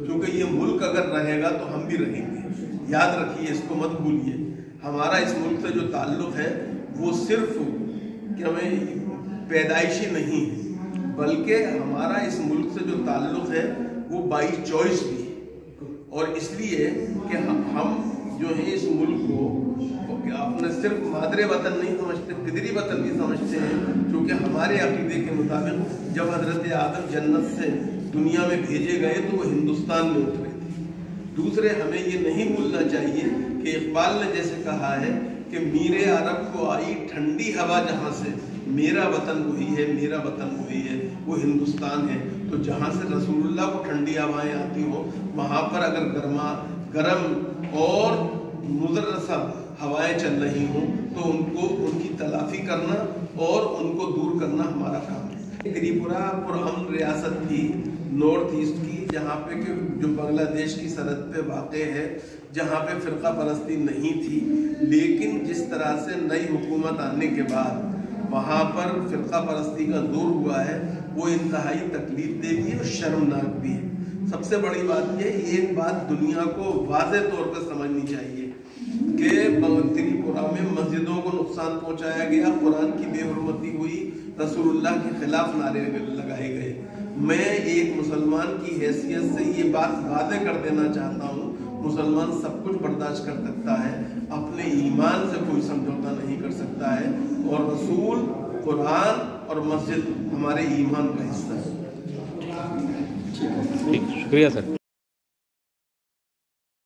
क्योंकि ये मुल्क अगर रहेगा तो हम भी रहेंगे। याद रखिए, इसको मत भूलिए। हमारा इस मुल्क से जो ताल्लुक़ है वो सिर्फ कि हमें पैदाइशी नहीं है, बल्कि हमारा इस मुल्क से जो ताल्लुक़ है वो बाई चॉइस भी है। और इसलिए कि हम जो है इस मुल्क को अपने सिर्फ मादरे वतन नहीं समझते, फिदरी वतन भी समझते हैं, क्योंकि हमारे अकीदे के मुताबिक जब हज़रत आदम जन्नत से दुनिया में भेजे गए तो वो हिंदुस्तान में उतरे थे। दूसरे, हमें ये नहीं भूलना चाहिए कि इकबाल ने जैसे कहा है कि मीरे अरब को आई ठंडी हवा जहाँ से, मेरा वतन वही है, मेरा वतन वही है, वो हिंदुस्तान है। तो जहाँ से रसूलुल्लाह को ठंडी हवाएं आती हो, वहाँ पर अगर गर्म और मुज़र्रसा हवाएं चल रही हों तो उनको उनकी तलाफी करना और उनको दूर करना हमारा काम है। त्रिपुरा पुरअमन रियासत थी नॉर्थ ईस्ट की, जहाँ पे कि जो बांग्लादेश की सरहद पे वाक़ है, जहाँ पे फ़िरका परस्ती नहीं थी। लेकिन जिस तरह से नई हुकूमत आने के बाद वहाँ पर फ़िरका परस्ती का जोर हुआ है, वो इंतहाई तकलीफ दे भी है और शर्मनाक भी है। सबसे बड़ी बात ये, एक बात दुनिया को वाज़ेह तौर पर समझनी चाहिए कि त्रिपुरा में मस्जिदों को नुकसान पहुँचाया गया, कुरान की बेहुरमती हुई, रसूलुल्लाह के खिलाफ नारे लगाए गए। मैं एक मुसलमान की हैसियत से ये बात वादे कर देना चाहता हूँ, मुसलमान सब कुछ बर्दाश्त कर सकता है, अपने ईमान से कोई समझौता नहीं कर सकता है। और रसूल, कुरान और मस्जिद हमारे ईमान का हिस्सा है। ठीक, शुक्रिया सर।